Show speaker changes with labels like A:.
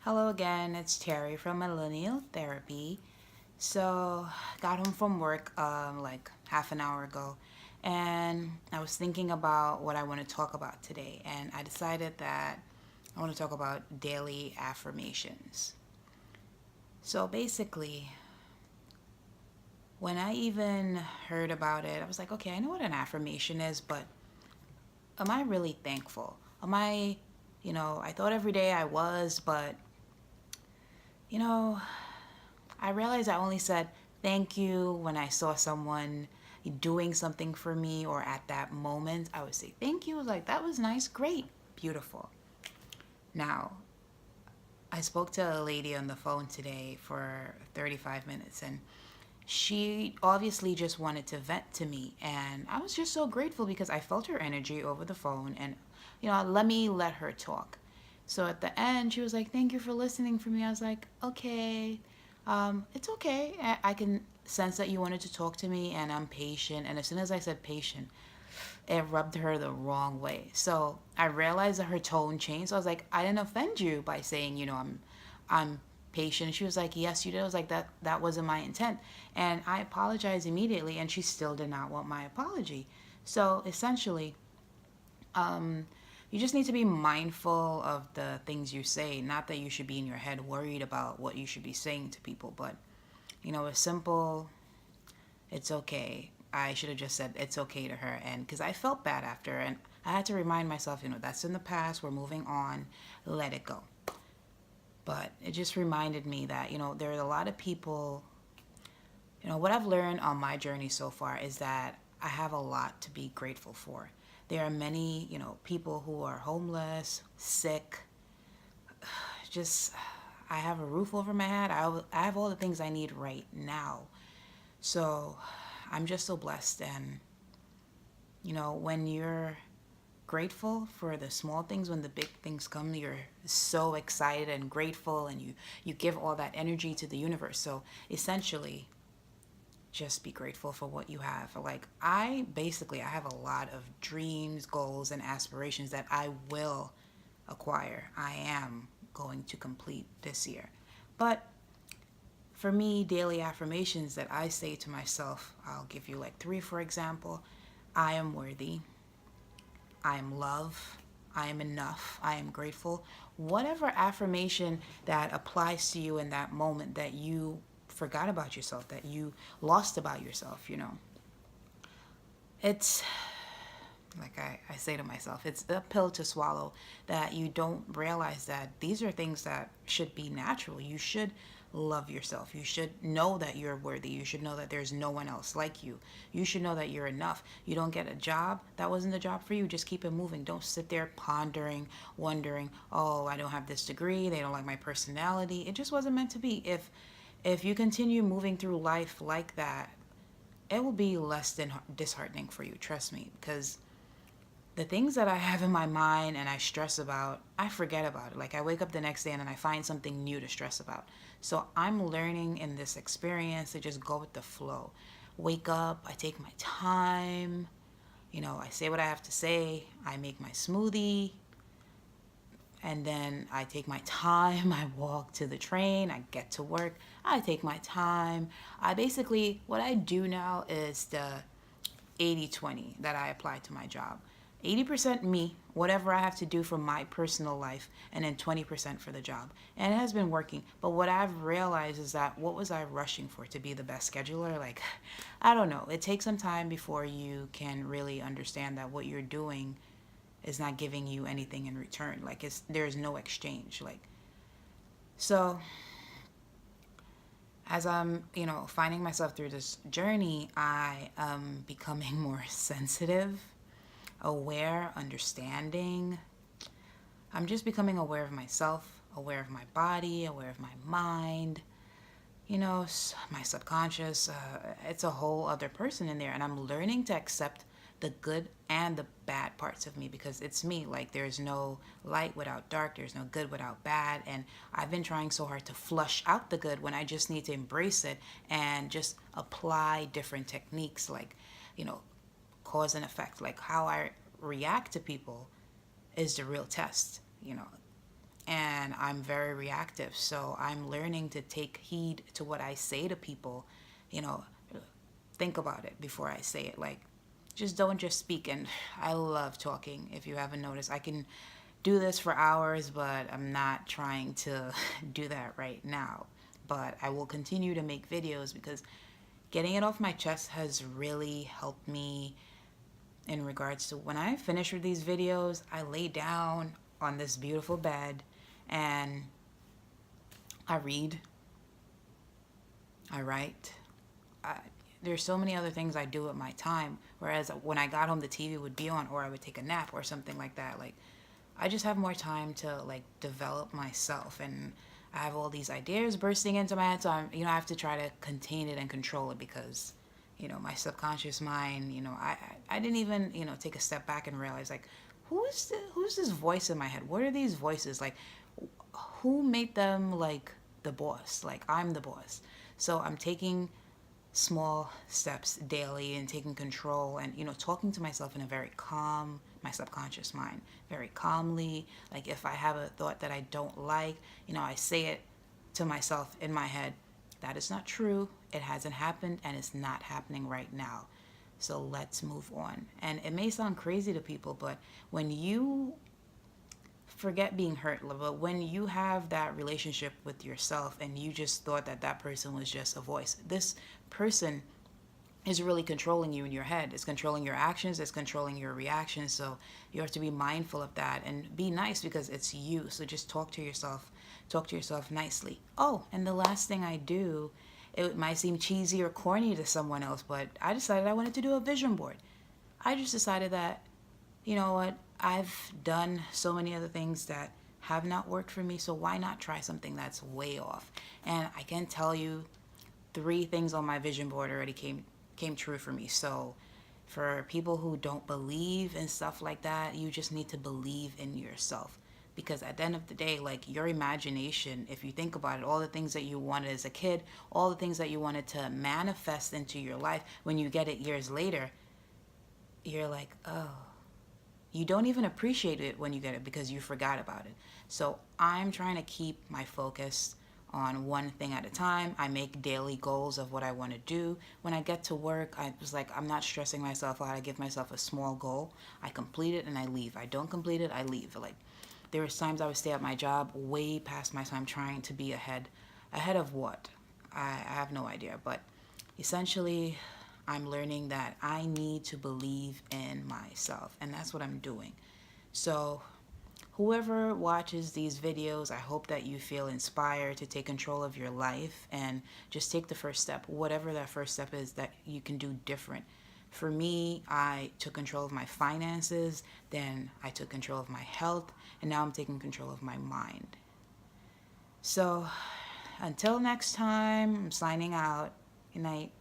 A: Hello again, it's Terry from Millennial Therapy. So, got home from work like half an hour ago, and I was thinking about what I want to talk about today, and I decided that I want to talk about daily affirmations. So, basically, when I even heard about it, I was like, okay, I know what an affirmation is, but am I really thankful? Am I, I thought every day I was, but, you know, I realized I only said thank you when I saw someone doing something for me, or at that moment I would say thank you, like that was nice, great, beautiful. Now, I spoke to a lady on the phone today for 35 minutes, and she obviously just wanted to vent to me, and I was just so grateful because I felt her energy over the phone, and let her talk. So at the end she was like, thank you for listening for me. I was like, okay, it's okay. I can sense that you wanted to talk to me, and I'm patient. And as soon as I said patient, it rubbed her the wrong way. So I realized that her tone changed. So I was like, I didn't offend you by saying, I'm patient. She was like, yes, you did. I was like, that wasn't my intent. And I apologized immediately, and she still did not want my apology. So essentially, you just need to be mindful of the things you say. Not that you should be in your head worried about what you should be saying to people, but a simple it's okay. I should have just said it's okay to her, and because I felt bad after, and I had to remind myself, that's in the past. We're moving on. Let it go. But it just reminded me that there are a lot of people. What I've learned on my journey so far is that I have a lot to be grateful for. There are many people who are homeless, sick. Just I have a roof over my head. I have all the things I need right now. So I'm just so blessed. And, when you're grateful for the small things, when the big things come, you're so excited and grateful, and you give all that energy to the universe. So essentially, just be grateful for what you have. Like, I have a lot of dreams, goals, and aspirations that I will acquire. I am going to complete this year. But for me, daily affirmations that I say to myself, I'll give you like three, for example. I am worthy. I am love. I am enough. I am grateful. Whatever affirmation that applies to you in that moment that you forgot about yourself, that you lost about yourself, it's like I say to myself, it's a pill to swallow, that you don't realize that these are things that should be natural. You should love yourself. You should know that you're worthy. You should know that there's no one else like you. You should know that you're enough. You don't get a job, that wasn't the job for you. Just keep it moving. Don't sit there pondering, wondering, oh, I don't have this degree. They don't like my personality. It just wasn't meant to be. If you continue moving through life like that, it will be less than disheartening for you. Trust me, because the things that I have in my mind and I stress about, I forget about it. Like, I wake up the next day and then I find something new to stress about. So I'm learning in this experience to just go with the flow. Wake up, I take my time, I say what I have to say, I make my smoothie, and then I take my time. I walk to the train, I get to work, I take my time. What I do now is the 80/20 that I apply to my job. 80% me, whatever I have to do for my personal life, and then 20% for the job. And it has been working. But what I've realized is that, what was I rushing for? To be the best scheduler? Like, I don't know. It takes some time before you can really understand that what you're doing is not giving you anything in return. Like, there's no exchange. Like, so as I'm, finding myself through this journey, I am becoming more sensitive, aware, understanding. I'm just becoming aware of myself, aware of my body, aware of my mind, my subconscious. It's a whole other person in there. And I'm learning to accept the good and the bad parts of me, because it's me. Like, there's no light without dark, there's no good without bad. And I've been trying so hard to flush out the good when I just need to embrace it and just apply different techniques, like, you know, cause and effect. Like, how I react to people is the real test. and I'm very reactive. So I'm learning to take heed to what I say to people. You know, think about it before I say it. Like, just don't just speak. And I love talking. If you haven't noticed, I can do this for hours, but I'm not trying to do that right now. But I will continue to make videos because getting it off my chest has really helped me in regards to when I finish with these videos, I lay down on this beautiful bed and I read, I write. I, there's so many other things I do with my time. Whereas when I got home, the TV would be on, or I would take a nap or something like that. Like, I just have more time to like develop myself, and I have all these ideas bursting into my head. So I have to try to contain it and control it because, my subconscious mind. I didn't even take a step back and realize like, who's this voice in my head? What are these voices like? Who made them like the boss? Like, I'm the boss. So I'm taking small steps daily and taking control and talking to myself in a very calm, my subconscious mind, very calmly. Like, if I have a thought that I don't like, I say it to myself in my head: that is not true, it hasn't happened, and it's not happening right now, so let's move on. And it may sound crazy to people, but when you forget being hurt, but when you have that relationship with yourself and you just thought that that person was just a voice, this person is really controlling you in your head. It's controlling your actions, it's controlling your reactions. So you have to be mindful of that and be nice because it's you. So just talk to yourself nicely. Oh, and the last thing I do, it might seem cheesy or corny to someone else, but I decided I wanted to do a vision board. I just decided that, you know what, I've done so many other things that have not worked for me, so why not try something that's way off? And I can tell you 3 things on my vision board already came true for me. So for people who don't believe in stuff like that, you just need to believe in yourself. Because at the end of the day, like, your imagination, if you think about it, all the things that you wanted as a kid, all the things that you wanted to manifest into your life, when you get it years later, you're like, oh, you don't even appreciate it when you get it because you forgot about it. So I'm trying to keep my focus on one thing at a time. I make daily goals of what I want to do. When I get to work, I was like, I'm not stressing myself out. I give myself a small goal. I complete it and I leave. I don't complete it, I leave. Like, there was times I would stay at my job way past my time trying to be ahead. Ahead of what? I have no idea. But essentially, I'm learning that I need to believe in myself, and that's what I'm doing. So whoever watches these videos, I hope that you feel inspired to take control of your life and just take the first step, whatever that first step is that you can do different. For me, I took control of my finances, then I took control of my health, and now I'm taking control of my mind. So until next time, I'm signing out. Good night.